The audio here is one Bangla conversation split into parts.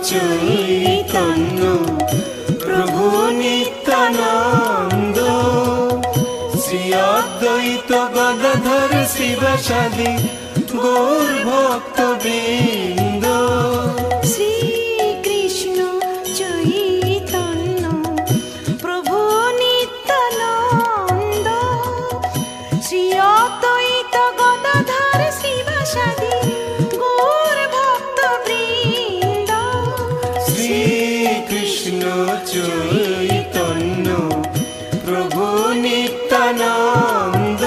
চৈতন্য প্রভু নিত্যানন্দ শ্রী অদ্বৈত গদাধর শিবাসাদি গৌর ভক্তবৃন্দ। শ্রী কৃষ্ণ চৈতন্য প্রভু নিত্যানন্দ শ্রী অদ্বৈত গদাধর শিবাসাদি গৌর ভক্তবৃন্দ। শ্রী কৃষ্ণ চৈতন্য প্রভু নিত্যানন্দ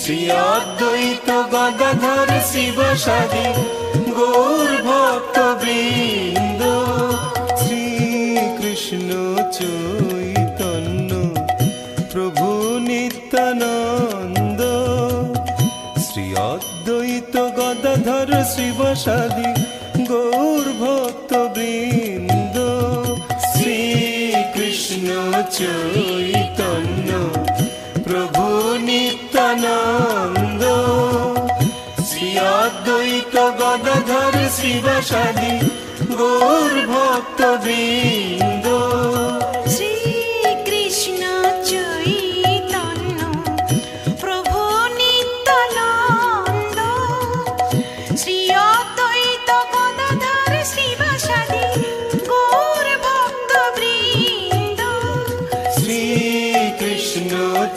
শ্রী অদ্বৈত গদাধর শিবাসাদি গৌর ভক্তবৃন্দ। শ্রী কৃষ্ণ চৈতন্য প্রভু নিত্যানন্দ শ্রী অদ্বৈত গদাধর শিবাসাদি গৌর ভক্তবৃন্দ। শ্রী কৃষ্ণ চৈতন্য প্রভু নিত্যানন্দ শ্রী অদ্বৈত গদাধর শিবাসাদি গৌর ভক্তবৃন্দ। শ্রী কৃষ্ণ চৈতন্য প্রভু নিত্যানন্দ শ্রী অদ্বৈত গদাধর শিবাসাদি গৌর ভক্তবৃন্দ। শ্রী কৃষ্ণ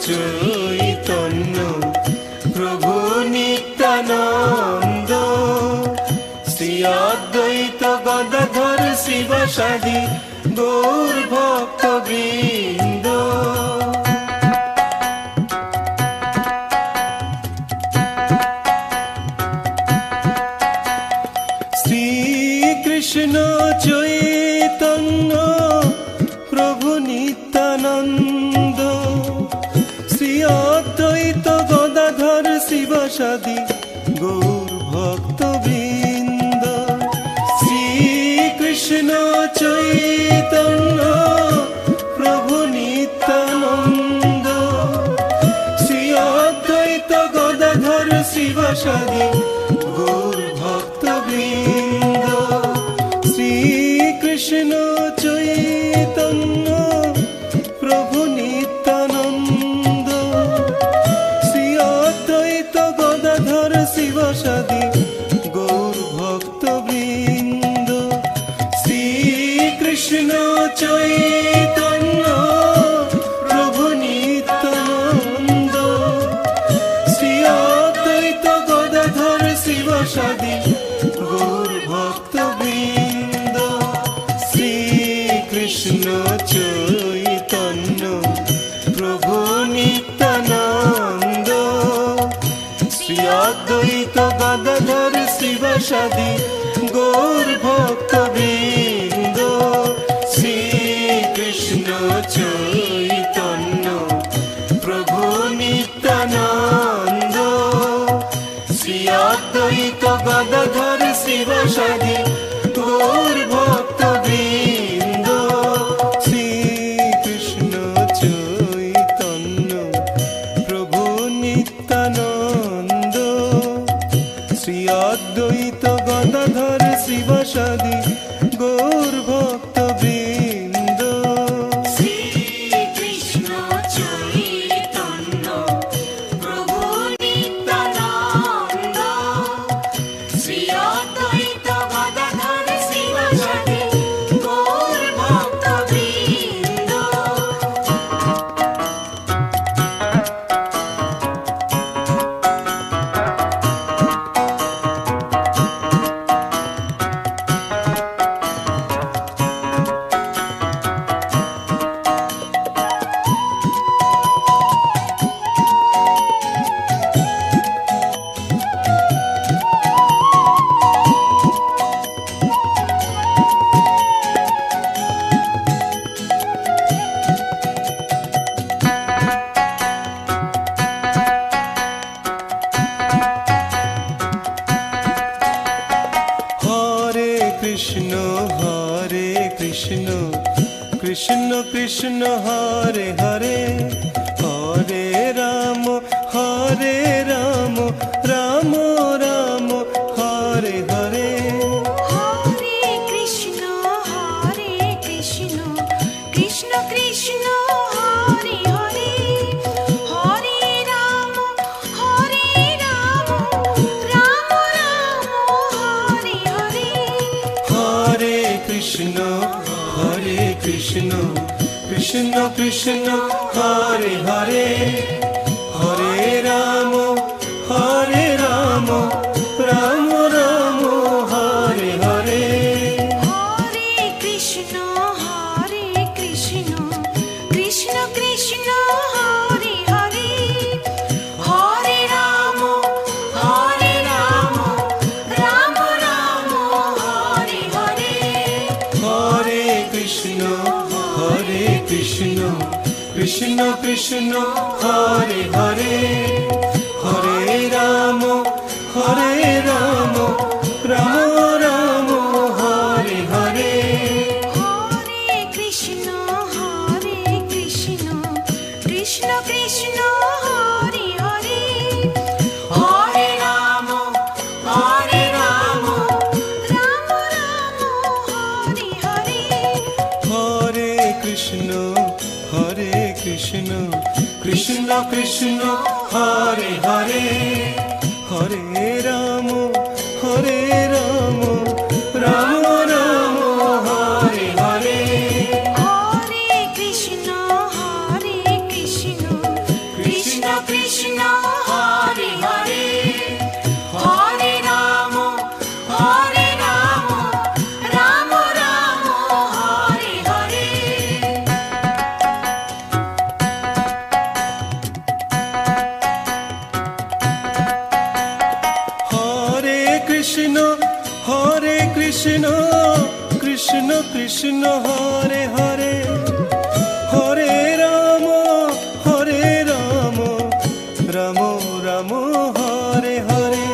চৈতন্য প্রভু নিত্যানন্দ শ্রী অদ্বৈত গদাধর শিবাসাদি গৌর ভক্তবৃন্দ। শ্রী কৃষ্ণ চৈতন্য প্রভু নিত্যানন্দ শ্রী অদ্বৈত গদাধর শিবাসাদি গৌর ভক্তবৃন্দ। শ্রী কৃষ্ণ চৈতন্য প্রভু নিত্যানন্দ শ্রী অদ্বৈত গদাধর শিবাসাদি গৌর ভক্তবৃন্দ। শ্রী কৃষ্ণ চৈতন্য প্রভু নিত্যানন্দ শ্রী অদ্বৈত গদাধর শিবাসাদি গৌর ভক্তবৃন্দ। শ্রী কৃষ্ণ চৈতন্য প্রভু নিত্যানন্দ শ্রী অদ্বৈত গদাধর শিবাসাদি গৌর ভক্তবৃন্দ। শ্রী কৃষ্ণ চৈতন্য প্রভু নিত্যানন্দ শ্রী অদ্বৈত গদাধর শিবাসাদি গৌর ভক্তবৃন্দ। শ্রী কৃষ্ণ চৈতন্য প্রভু নিত্যানন্দ শ্রী অদ্বৈত গদাধর শিবাসাদি গৌর ভক্তবৃন্দ। শ্রী কৃষ্ণ চৈতন্য প্রভু নিত্যানন্দ শ্রী অদ্বৈত গদাধর শিবাসাদি গৌর ভক্তবৃন্দ। শ্রী কৃষ্ণ চৈতন্য প্রভু নিত্যানন্দ শ্রী অদ্বৈত গদাধর শিবাসাদি গৌর ভক্তবৃন্দ। কৃষ্ণ কৃষ্ণ হরে হরে হরে রাম রাম রাম হরে হরে। হরে কৃষ্ণ হরে কৃষ্ণ কৃষ্ণ কৃষ্ণ হরে হরে হরে রাম রাম রাম হরে হরে হরে কৃষ্ণ কৃষ্ণ কৃষ্ণ হরে হরে হরে রাম রাম রাম হরে হরে হরে কৃষ্ণ কৃষ্ণ কৃষ্ণ হরে হরে হরে রাম রাম রাম হরে হরে হরে কৃষ্ণ কৃষ্ণ কৃষ্ণ হরে হরে হরে রাম রাম রাম হরে হরে হরে কৃষ্ণ কৃষ্ণ কৃষ্ণ হরে হরে হরে রাম রাম রাম হরে হরে হরে কৃষ্ণ কৃষ্ণ কৃষ্ণ হরে হরে হরে রাম রাম রাম হরে হরে হরে কৃষ্ণ কৃষ্ণ কৃষ্ণ হরে হরে হরে রাম রাম রাম হরে হরে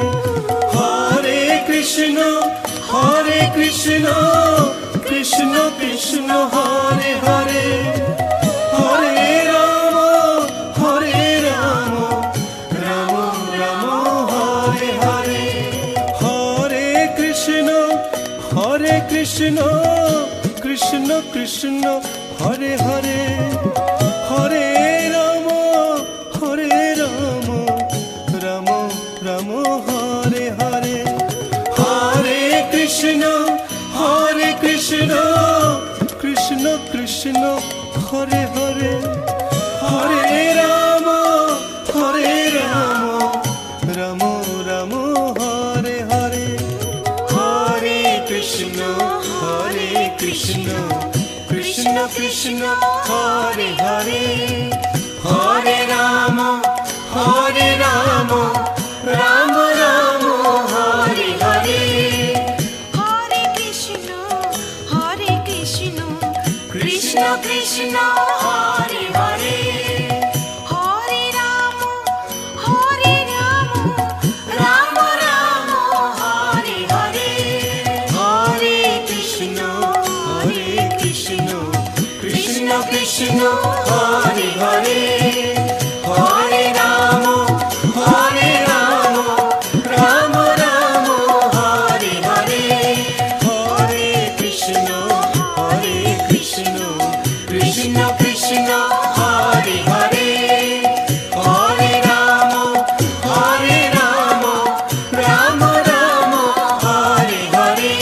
হরে কৃষ্ণ কৃষ্ণ কৃষ্ণ হরে হরে হরে রাম রাম রাম হরে হরে হরে কৃষ্ণ কৃষ্ণ কৃষ্ণ হরে হরে হরে রাম রাম রাম হরে হরে হরে কৃষ্ণ কৃষ্ণ কৃষ্ণ হরে হরে হরে রাম রাম রাম হরে হরে হরে কৃষ্ণ কৃষ্ণ কৃষ্ণ হরে হরে হরে রাম রাম রাম হরে হরে হরে কৃষ্ণ কৃষ্ণ কৃষ্ণ হরে হরে হরে রাম রাম রাম হরে হরে হরে কৃষ্ণ কৃষ্ণ কৃষ্ণ হরে হরে হরে রাম রাম রাম হরে হরে হরে কৃষ্ণ কৃষ্ণ কৃষ্ণ হরে হরে হরে রাম রাম রাম হরে হরে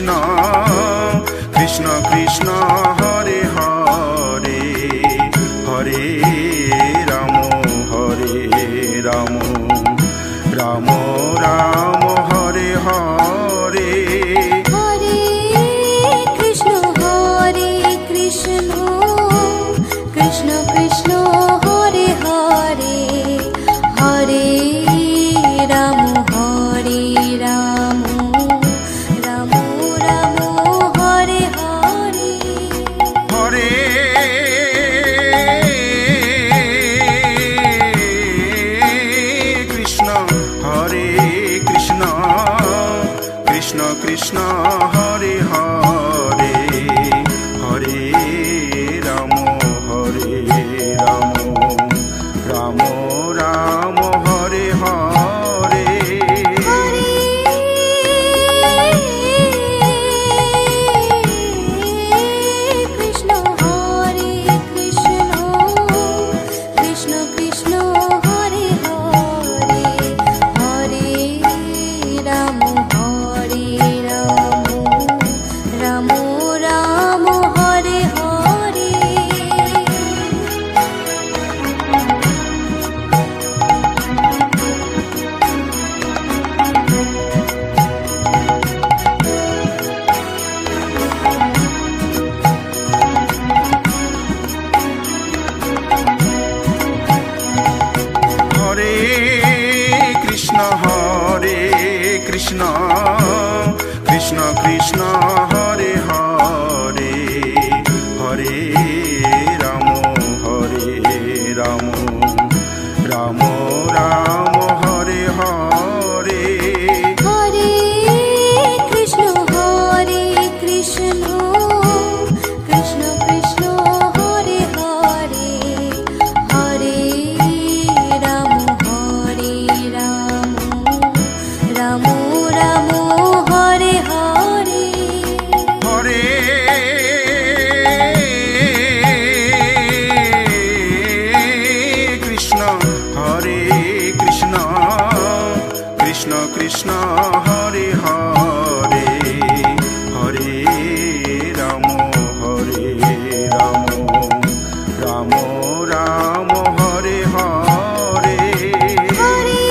কৃষ্ণ কৃষ্ণ কৃষ্ণ হরে হরে হরে রাম রাম রাম হরে হরে হরে কৃষ্ণ কৃষ্ণ কৃষ্ণ হরে হরে হরে রাম রাম রাম রাম হরে হরে হরে কৃষ্ণ কৃষ্ণ কৃষ্ণ হরে হরে হরে রাম রাম রাম হরে হরে হরে কৃষ্ণ কৃষ্ণ কৃষ্ণ হরে হরে হরে রাম রাম রাম হরে হরে হরে কৃষ্ণ কৃষ্ণ কৃষ্ণ হরে হরে হরে রাম রাম রাম হরে হরে হরে কৃষ্ণ কৃষ্ণ কৃষ্ণ হরে হরে হরে রাম রাম রাম হরে হরে হরে কৃষ্ণ কৃষ্ণ হরে হরে হরে রাম রাম রাম হরে হরে হরে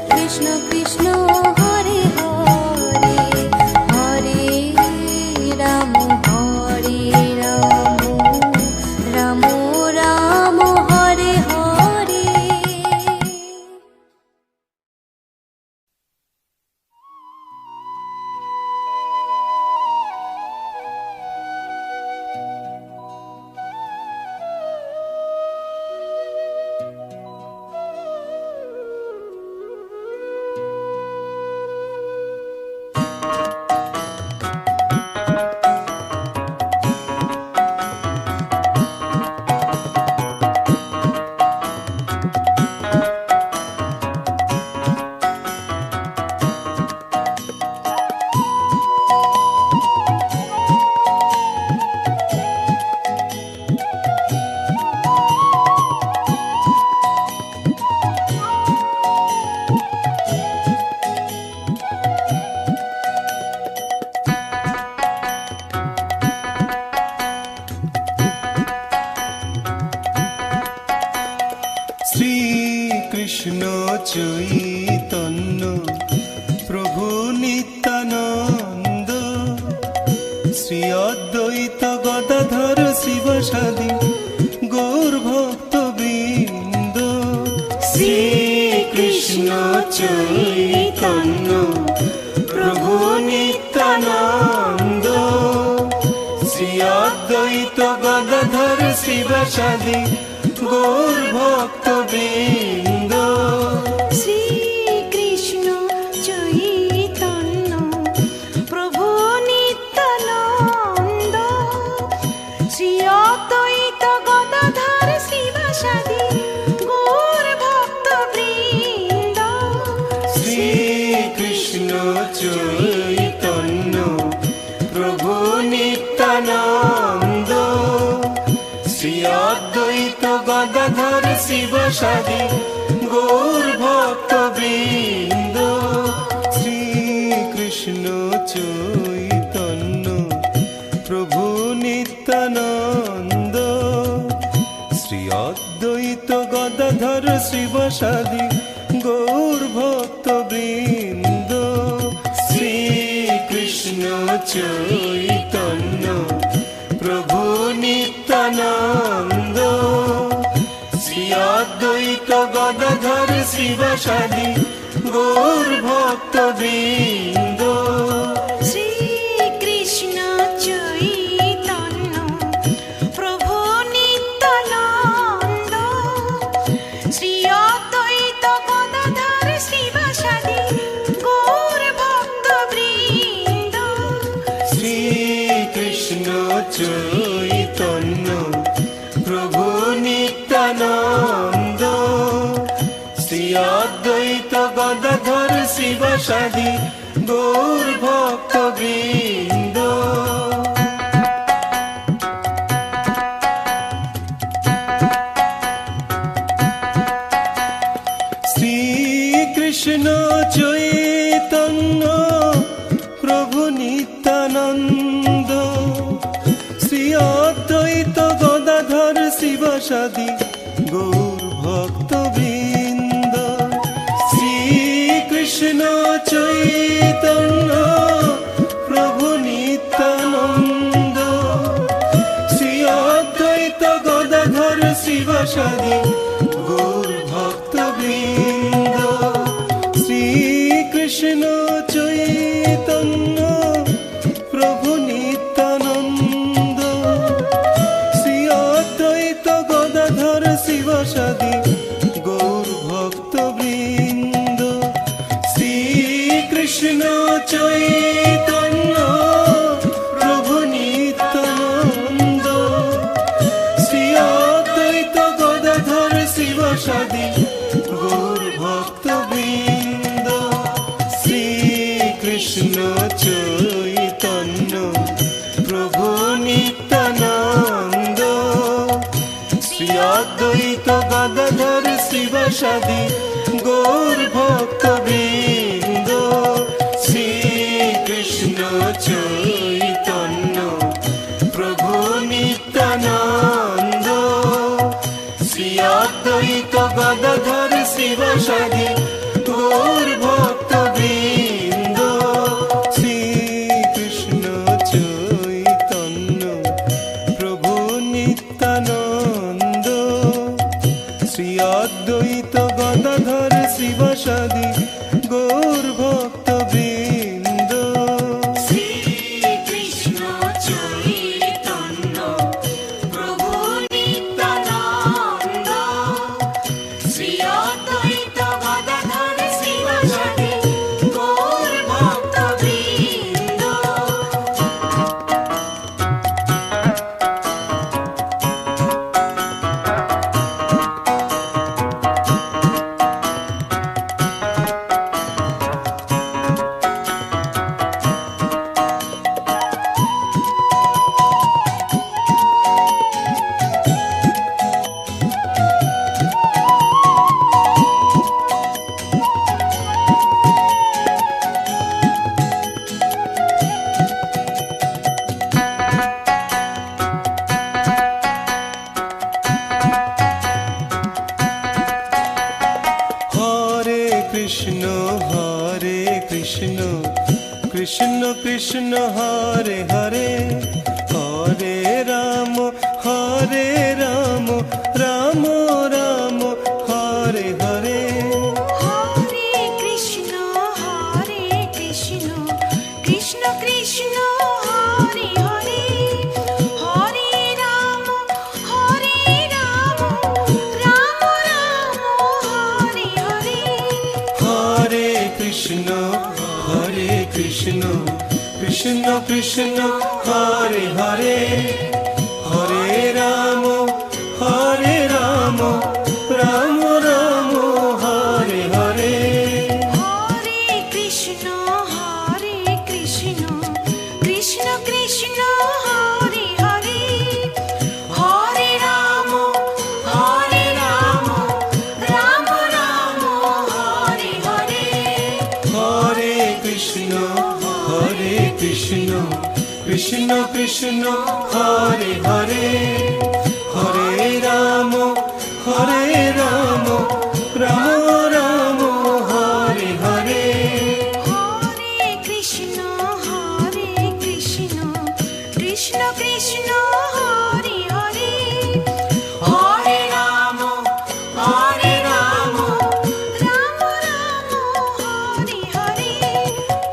কৃষ্ণ কৃষ্ণ হরে হরে হরে রাম রাম রাম হরে হরে শ্রীকৃষ্ণ চৈতন্য প্রভু নিত্যানন্দ শ্রী অদ্বৈত গদাধর শিবসাদী গৌর ভক্ত বৃন্দ শ্রীকৃষ্ণ চৈতন্য প্রভু নিত্যানন্দ শ্রী অদ্বৈত গদাধর শিবসাদী গৌর ভক্ত বৃন্দ শ্রীকৃষ্ণ চৈতন্য প্রভু নিত্যানন্দ শ্রী অদ্বৈত গদাধর শিবসাদী গৌর ভক্ত বৃন্দ শ্রীকৃষ্ণ চৈতন্য প্রভু নিত্যানন্দ শ্রী অদ্বৈত গদাধর শিবসাদী গৌর ভক্তবৃন্দ শ্রীকৃষ্ণ চৈতন্য প্রভু নিত্যানন্দ শ্রী অদ্বৈত গদাধর শিবসাদী গৌর ভক্তবৃন্দ শ্রীকৃষ্ণ চৈতন্য প্রভু নিত্যানন্দ শ্রী অদ্বৈত গদাধর শিবসাদী গৌর ভক্তবৃন্দ শ্রীকৃষ্ণ চৈতন্য প্রভু নিত্যানন্দ শ্রী অদ্বৈত গদাধর শিবসাদী গৌর ভক্তবৃন্দ শ্রীকৃষ্ণ চৈতন্য প্রভু নিত্যানন্দ শ্রী অদ্বৈত গদাধর শিবসাদী গৌর ভক্তবৃন্দ শ্রীকৃষ্ণ চৈতন্য প্রভু নিত্যানন্দ শ্রী অদ্বৈত গদাধর শিবসাদী গৌর ভক্তবৃন্দ শ্রীকৃষ্ণ চৈতন্য প্রভু নিত্যানন্দ শ্রী অদ্বৈত গদাধর শিবসাদী গৌর ভক্তবৃন্দ শ্রীকৃষ্ণ চৈতন্য প্রভু নিত্যানন্দ শ্রী অদ্বৈত গদাধর শিবসাদী গৌর ভক্তবৃন্দ শ্রীকৃষ্ণ চৈতন্য প্রভু নিত্যানন্দ শ্রী অদ্বৈত গদাধর শিবসাদী গৌর ভক্তবৃন্দ শ্রীকৃষ্ণ চৈতন্য প্রভু নিত্যানন্দ শ্রী অদ্বৈত গদাধর শিবসাদী গৌর ভক্তবৃন্দ শ্রীকৃষ্ণ চৈতন্য প্রভু নিত্যানন্দ শ্রী অদ্বৈত গদাধর শিবসাদী গৌর ভক্তবৃন্দ শ্রীকৃষ্ণ চৈতন্য প্রভু নিত্যানন্দ শ্রী অদ্বৈত গদাধর শিবসাদী গৌর ভক্তবৃন্দ শ্রীকৃষ্ণ চৈতন্য প্রভু নিত্যানন্দ শ্রী অদ্বৈত গদাধর শিবসাদী গৌর ভক্তবৃন্দ হরে কৃষ্ণ কৃষ্ণ কৃষ্ণ হরে হরে হরে রাম রাম রাম হরে হরে হরে কৃষ্ণ কৃষ্ণ কৃষ্ণ হরে হরে হরে রাম রাম রাম হরে হরে হরে কৃষ্ণ কৃষ্ণ কৃষ্ণ হরে হরে হরে রাম রাম রাম হরে হরে হরে কৃষ্ণ কৃষ্ণ কৃষ্ণ হরে হরে হরে রাম রাম হরে কৃষ্ণ কৃষ্ণ কৃষ্ণ হরে হরে হরে রাম রাম রাম হরে হরে হরে কৃষ্ণ কৃষ্ণ কৃষ্ণ হরে হরে হরে রাম রাম রাম রাম হরে হরে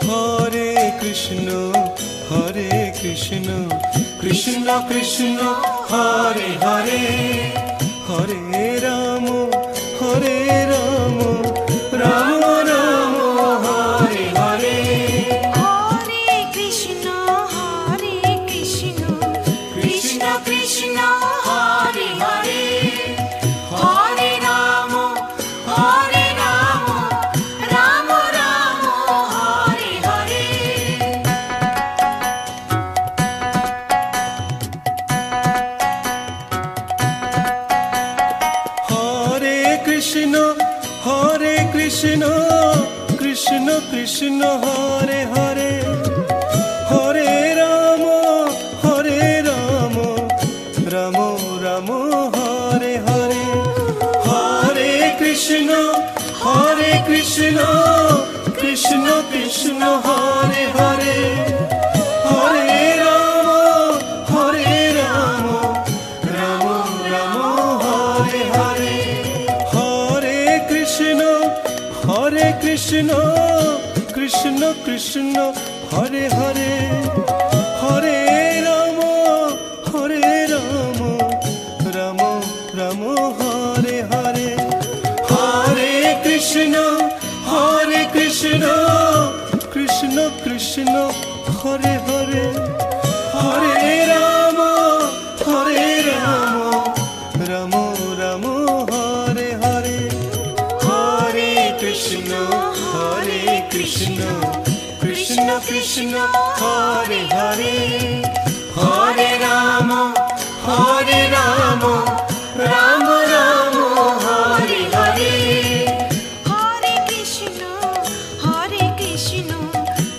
হরে কৃষ্ণ কৃষ্ণ কৃষ্ণ কৃষ্ণ হরে হরে হরে রাম রাম রাম হরে হরে হরে কৃষ্ণ কৃষ্ণ কৃষ্ণ হরে হরে হরে রাম রাম রাম হরে হরে হরে কৃষ্ণ কৃষ্ণ কৃষ্ণ হরে হরে হরে রাম রাম রাম হরে হরে হরে কৃষ্ণ কৃষ্ণ কৃষ্ণ হরে হরে হরে রাম রাম রাম হরে হরে হরে কৃষ্ণ কৃষ্ণ কৃষ্ণ হরে হরে হরে রাম রাম রাম হরে হরে হরে কৃষ্ণ কৃষ্ণ কৃষ্ণ হরে হরে হরে রাম রাম রাম হরে হরে হরে কৃষ্ণ কৃষ্ণ কৃষ্ণ হরে হরে হরে রাম রাম রাম হরে হরে হরে কৃষ্ণ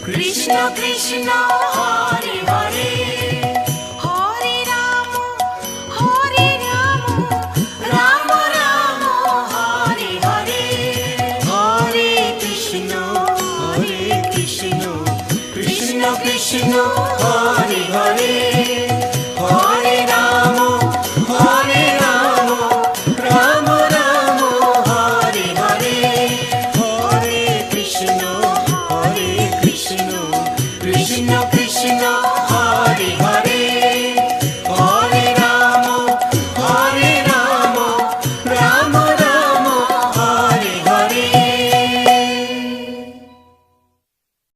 কৃষ্ণ কৃষ্ণ হরে হরে হরে রাম রাম রাম হরে হরে হরে কৃষ্ণ কৃষ্ণ কৃষ্ণ হরে হরে